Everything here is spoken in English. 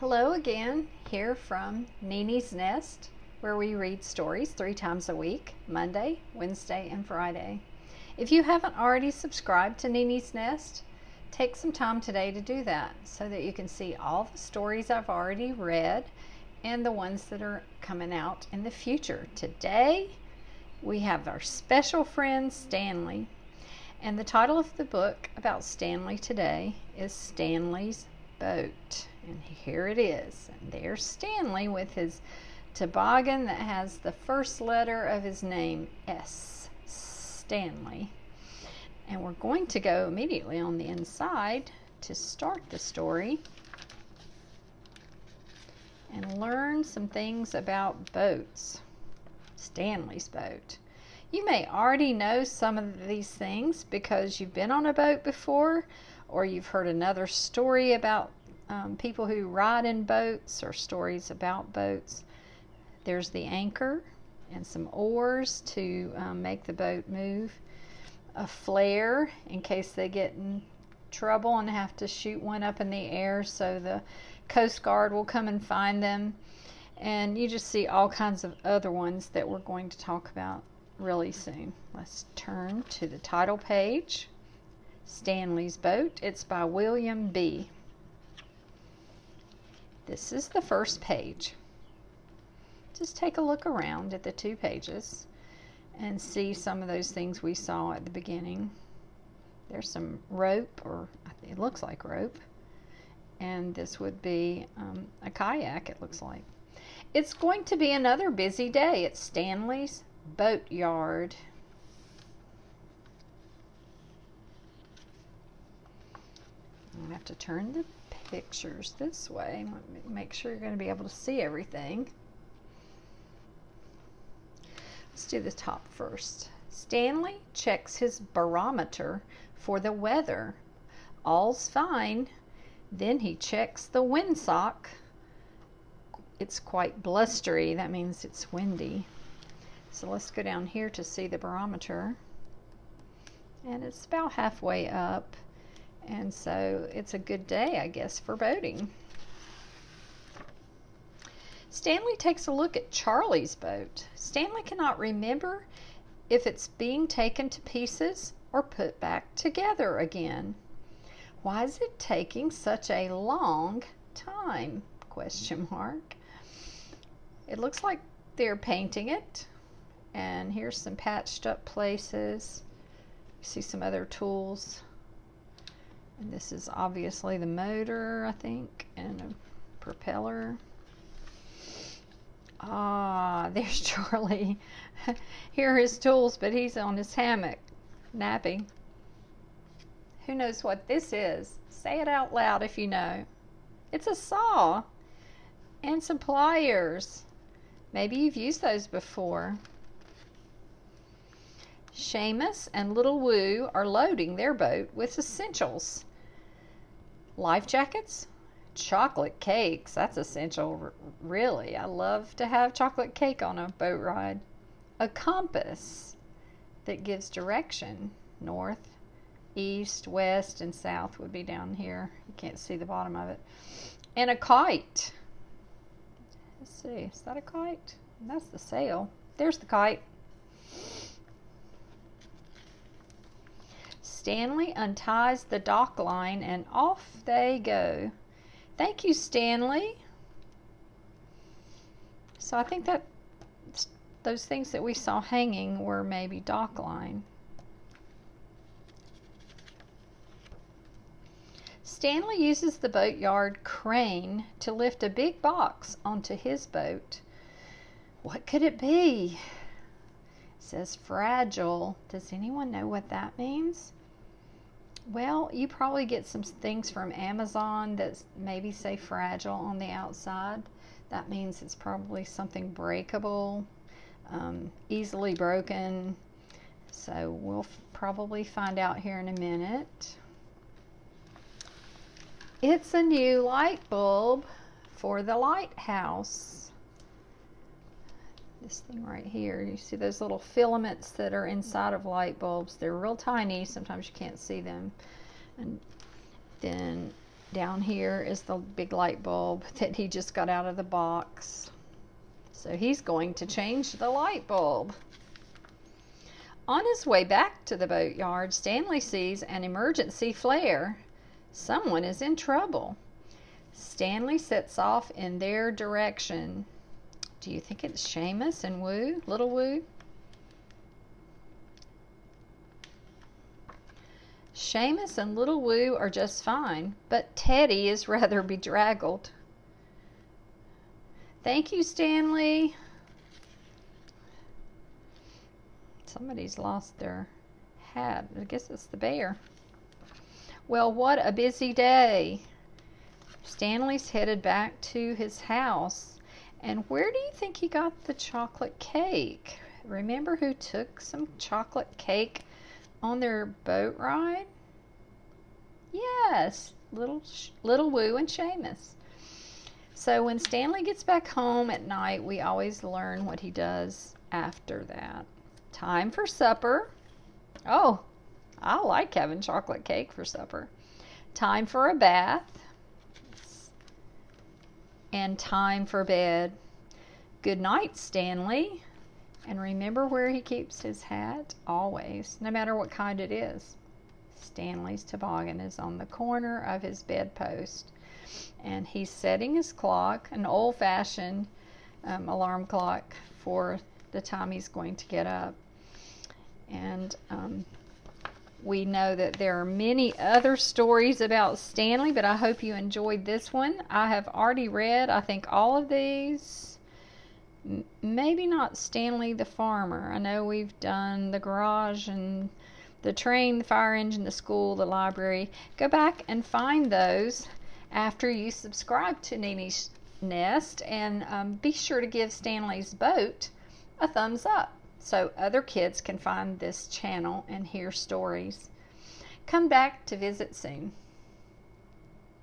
Hello again, here from Nini's Nest, where we read stories 3 times a week, Monday, Wednesday, and Friday. If you haven't already subscribed to Nini's Nest, take some time today to do that so that you can see all the stories I've already read and the ones that are coming out in the future. Today, we have our special friend Stanley, and the title of the book about Stanley today is Stanley's Boat. And here it is. And there's Stanley with his toboggan that has the first letter of his name, S. Stanley. And we're going to go immediately on the inside to start the story and learn some things about boats. Stanley's boat. You may already know some of these things because you've been on a boat before, or you've heard another story about people who ride in boats or stories about boats. There's the anchor and some oars to make the boat move. A flare in case they get in trouble and have to shoot one up in the air so the Coast Guard will come and find them. And you just see all kinds of other ones that we're going to talk about really soon. Let's turn to the title page. Stanley's Boat. It's by William B. This is the first page. Just take a look around at the 2 pages and see some of those things we saw at the beginning. There's some rope, or it looks like rope, and this would be a kayak, it looks like. It's going to be another busy day at Stanley's Boat Yard. I have to turn the pictures this way. Make sure you're going to be able to see everything. Let's do the top first. Stanley checks his barometer for the weather. All's fine. Then he checks the windsock. It's quite blustery. That means it's windy. So let's go down here to see the barometer. And it's about halfway up. And so it's a good day, I guess, for boating. Stanley takes a look at Charlie's boat. Stanley cannot remember if it's being taken to pieces or put back together again. Why is it taking such a long time? Question mark. It looks like they're painting it. And here's some patched up places. You see some other tools. And this is obviously the motor, I think, and a propeller. Ah, there's Charlie. Here are his tools, but he's on his hammock, napping. Who knows what this is? Say it out loud if you know. It's a saw and some pliers. Maybe you've used those before. Seamus and Little Woo are loading their boat with essentials. Life jackets, chocolate cakes, that's essential, really. I love to have chocolate cake on a boat ride. A compass that gives direction. North, east, west, and south would be down here. You can't see the bottom of it. And a kite. Let's see, is that a kite? That's the sail. There's the kite. Stanley unties the dock line and off they go. Thank you, Stanley. So I think that those things that we saw hanging were maybe dock line. Stanley uses the boatyard crane to lift a big box onto his boat. What could it be? It says fragile. Does anyone know what that means? Well, you probably get some things from Amazon that maybe say fragile on the outside. That means it's probably something breakable, easily broken. So we'll probably find out here in a minute. It's a new light bulb for the lighthouse. This thing right here, you see those little filaments that are inside of light bulbs. They're real tiny, sometimes you can't see them. And then Down here is the big light bulb that he just got out of the box. So he's going to change the light bulb. On his way back to the boatyard, Stanley sees an emergency flare. Someone is in trouble. Stanley sets off in their direction. Do you think it's Seamus and Woo, little Woo? Seamus and little Woo are just fine, but Teddy is rather bedraggled. Thank you, Stanley. Somebody's lost their hat. I guess it's the bear. Well, what a busy day. Stanley's headed back to his house. And where do you think he got the chocolate cake? Remember who took some chocolate cake on their boat ride? Yes, little Woo and Seamus. So when Stanley gets back home at night, we always learn what he does after that. Time for supper. Oh, I like having chocolate cake for supper. Time for a bath. And time for bed. Good night, Stanley. And remember where he keeps his hat? Always, no matter what kind it is. Stanley's toboggan is on the corner of his bedpost. And he's setting his clock, an old-fashioned alarm clock for the time he's going to get up. And we know that there are many other stories about Stanley, but I hope you enjoyed this one. I have already read, I think, all of these. Maybe not Stanley the Farmer. I know we've done the garage and the train, the fire engine, the school, the library. Go back and find those after you subscribe to Nini's Nest, and be sure to give Stanley's boat a thumbs up so other kids can find this channel and hear stories. Come back to visit soon.